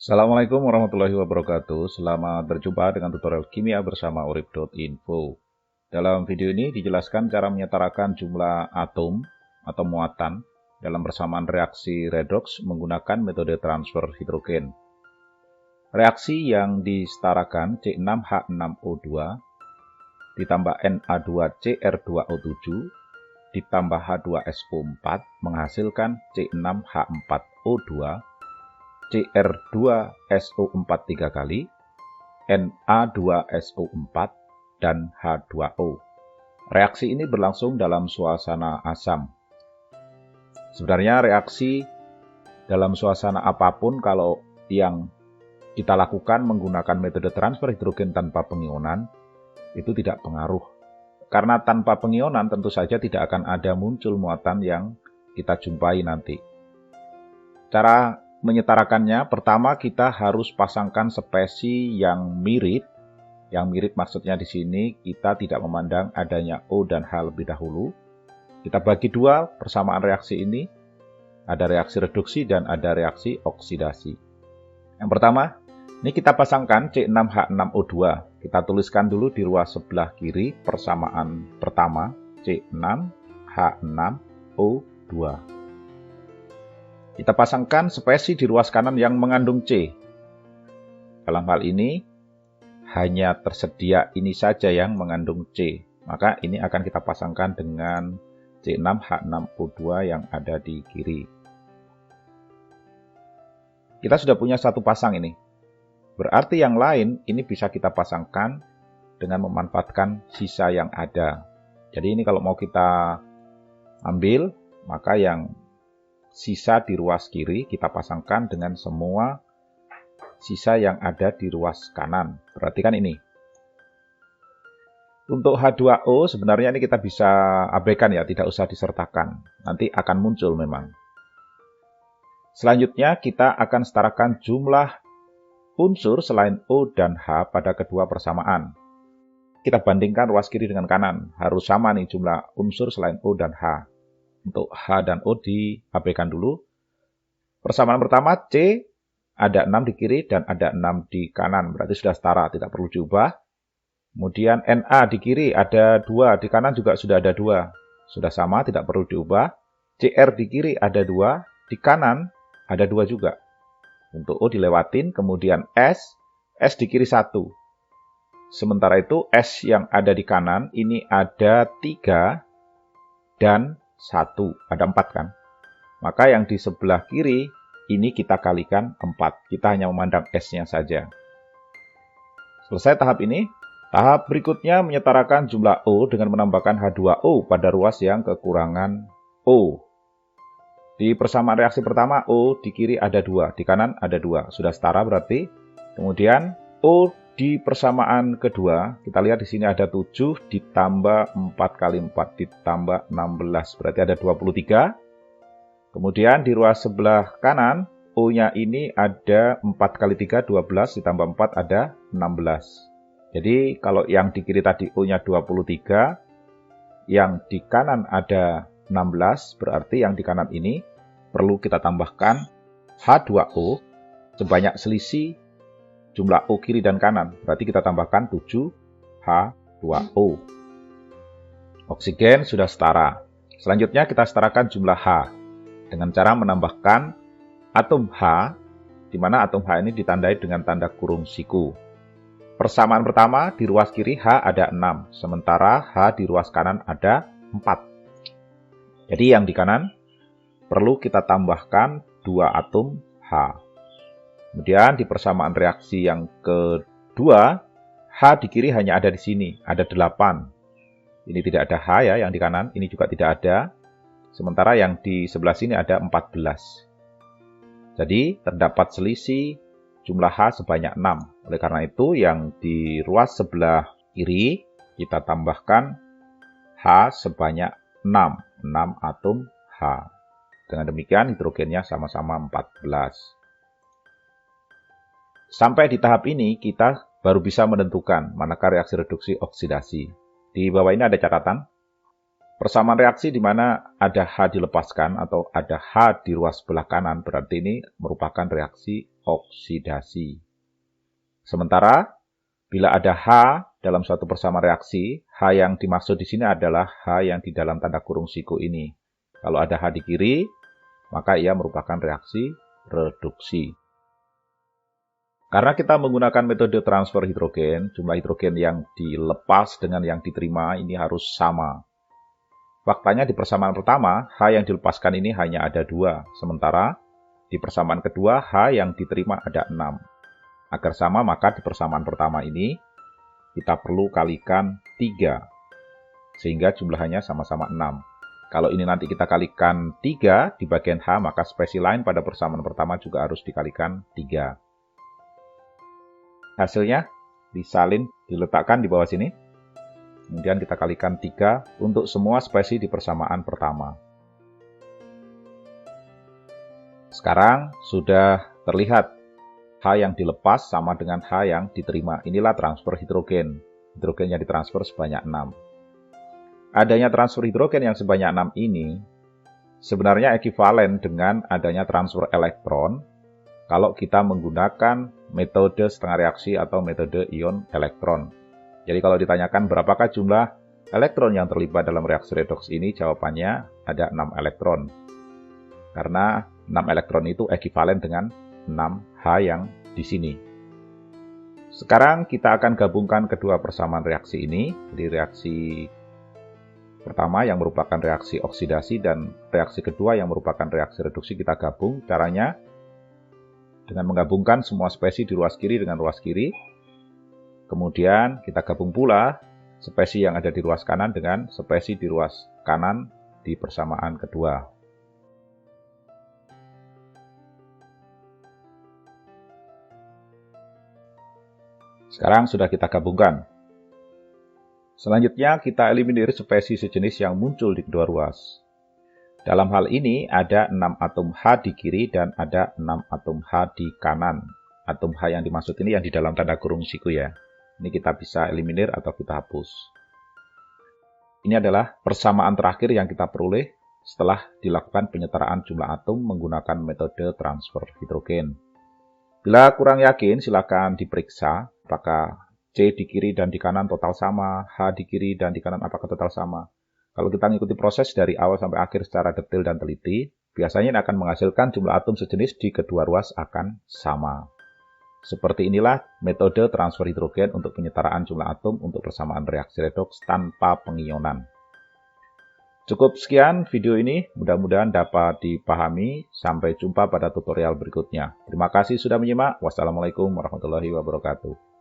Assalamualaikum warahmatullahi wabarakatuh. Selamat berjumpa dengan tutorial kimia bersama urip.info. Dalam video ini dijelaskan cara menyetarakan jumlah atom atau muatan dalam persamaan reaksi redox menggunakan metode transfer hidrogen. Reaksi yang disetarakan C6H6O2 ditambah Na2Cr2O7 ditambah H2SO4 menghasilkan C6H4O2 Cr2SO4 3 kali, Na2SO4, dan H2O. Reaksi ini berlangsung dalam suasana asam. Sebenarnya reaksi dalam suasana apapun kalau yang kita lakukan menggunakan metode transfer hidrogen tanpa pengionan, itu tidak pengaruh. Karena tanpa pengionan tentu saja tidak akan ada muncul muatan yang kita jumpai nanti. Cara menyetarakannya, pertama kita harus pasangkan spesi yang mirip. Yang mirip maksudnya di sini kita tidak memandang adanya O dan H lebih dahulu. Kita bagi dua persamaan reaksi ini. Ada reaksi reduksi dan ada reaksi oksidasi. Yang pertama, ini kita pasangkan C6H6O2. Kita tuliskan dulu di ruas sebelah kiri persamaan pertama C6H6O2. Kita pasangkan spesi di ruas kanan yang mengandung C. Dalam hal ini, hanya tersedia ini saja yang mengandung C. Maka ini akan kita pasangkan dengan C6H6O2 yang ada di kiri. Kita sudah punya satu pasang ini. Berarti yang lain ini bisa kita pasangkan dengan memanfaatkan sisa yang ada. Jadi ini kalau mau kita ambil, maka yang sisa di ruas kiri kita pasangkan dengan semua sisa yang ada di ruas kanan. Perhatikan ini. Untuk H2O sebenarnya ini kita bisa abaikan ya, tidak usah disertakan. Nanti akan muncul memang. Selanjutnya kita akan setarakan jumlah unsur selain O dan H pada kedua persamaan. Kita bandingkan ruas kiri dengan kanan. Harus sama nih jumlah unsur selain O dan H. Untuk H dan O diabaikan dulu. Persamaan pertama C ada 6 di kiri dan ada 6 di kanan. Berarti sudah setara, tidak perlu diubah. Kemudian Na di kiri ada 2, di kanan juga sudah ada 2. Sudah sama, tidak perlu diubah. Cr di kiri ada 2, di kanan ada 2 juga. Untuk O dilewatin, kemudian S di kiri 1. Sementara itu S yang ada di kanan ini ada 3 dan 1, ada 4 kan. Maka yang di sebelah kiri ini kita kalikan 4. Kita hanya memandang S-nya saja. Selesai tahap ini. Tahap berikutnya menyetarakan jumlah O dengan menambahkan H2O pada ruas yang kekurangan O. Di persamaan reaksi pertama O di kiri ada 2, di kanan ada 2. Sudah setara berarti. Kemudian O di persamaan kedua, kita lihat di sini ada 7 ditambah 4 kali 4 ditambah 16. Berarti ada 23. Kemudian di ruas sebelah kanan, O-nya ini ada 4 kali 3, 12 ditambah 4 ada 16. Jadi kalau yang di kiri tadi O-nya 23, yang di kanan ada 16, berarti yang di kanan ini perlu kita tambahkan H2O sebanyak selisih jumlah O kiri dan kanan. Berarti kita tambahkan 7 H2O. Oksigen sudah setara. Selanjutnya kita setarakan jumlah H dengan cara menambahkan atom H, di mana atom H ini ditandai dengan tanda kurung siku. Persamaan pertama di ruas kiri H ada 6, sementara H di ruas kanan ada 4. Jadi yang di kanan perlu kita tambahkan 2 atom H. Kemudian di persamaan reaksi yang kedua, H di kiri hanya ada di sini, ada 8. Ini tidak ada H ya, yang di kanan, ini juga tidak ada. Sementara yang di sebelah sini ada 14. Jadi terdapat selisih jumlah H sebanyak 6. Oleh karena itu yang di ruas sebelah kiri kita tambahkan H sebanyak 6 atom H. Dengan demikian hidrogennya sama-sama 14. Sampai di tahap ini, kita baru bisa menentukan manakah reaksi reduksi oksidasi. Di bawah ini ada catatan. Persamaan reaksi di mana ada H dilepaskan atau ada H di ruas sebelah kanan, berarti ini merupakan reaksi oksidasi. Sementara bila ada H dalam suatu persamaan reaksi, H yang dimaksud di sini adalah H yang di dalam tanda kurung siku ini. Kalau ada H di kiri, maka ia merupakan reaksi reduksi. Karena kita menggunakan metode transfer hidrogen, jumlah hidrogen yang dilepas dengan yang diterima ini harus sama. Faktanya di persamaan pertama, H yang dilepaskan ini hanya ada 2, sementara di persamaan kedua, H yang diterima ada 6. Agar sama, maka di persamaan pertama ini, kita perlu kalikan 3, sehingga jumlahnya sama-sama 6. Kalau ini nanti kita kalikan 3 di bagian H, maka spesi lain pada persamaan pertama juga harus dikalikan 3. Hasilnya disalin, diletakkan di bawah sini. Kemudian kita kalikan 3 untuk semua spesi di persamaan pertama. Sekarang sudah terlihat H yang dilepas sama dengan H yang diterima. Inilah transfer hidrogen. Hidrogen yang ditransfer sebanyak 6. Adanya transfer hidrogen yang sebanyak 6 ini sebenarnya ekivalen dengan adanya transfer elektron kalau kita menggunakan metode setengah reaksi atau metode ion elektron. Jadi kalau ditanyakan berapakah jumlah elektron yang terlibat dalam reaksi redoks ini, jawabannya ada 6 elektron. Karena 6 elektron itu ekivalen dengan 6H yang di sini. Sekarang kita akan gabungkan kedua persamaan reaksi ini. Jadi reaksi pertama yang merupakan reaksi oksidasi dan reaksi kedua yang merupakan reaksi reduksi kita gabung. Caranya dengan menggabungkan semua spesi di ruas kiri dengan ruas kiri. Kemudian kita gabung pula spesi yang ada di ruas kanan dengan spesi di ruas kanan di persamaan kedua. Sekarang sudah kita gabungkan. Selanjutnya kita eliminir spesi sejenis yang muncul di kedua ruas. Dalam hal ini ada 6 atom H di kiri dan ada 6 atom H di kanan. Atom H yang dimaksud ini yang di dalam tanda kurung siku ya. Ini kita bisa eliminir atau kita hapus. Ini adalah persamaan terakhir yang kita peroleh setelah dilakukan penyetaraan jumlah atom menggunakan metode transfer hidrogen. Bila kurang yakin, silakan diperiksa apakah C di kiri dan di kanan total sama, H di kiri dan di kanan apakah total sama. Kalau kita mengikuti proses dari awal sampai akhir secara detail dan teliti, biasanya ini akan menghasilkan jumlah atom sejenis di kedua ruas akan sama. Seperti inilah metode transfer hidrogen untuk penyetaraan jumlah atom untuk persamaan reaksi redoks tanpa pengionan. Cukup sekian video ini, mudah-mudahan dapat dipahami. Sampai jumpa pada tutorial berikutnya. Terima kasih sudah menyimak. Wassalamualaikum warahmatullahi wabarakatuh.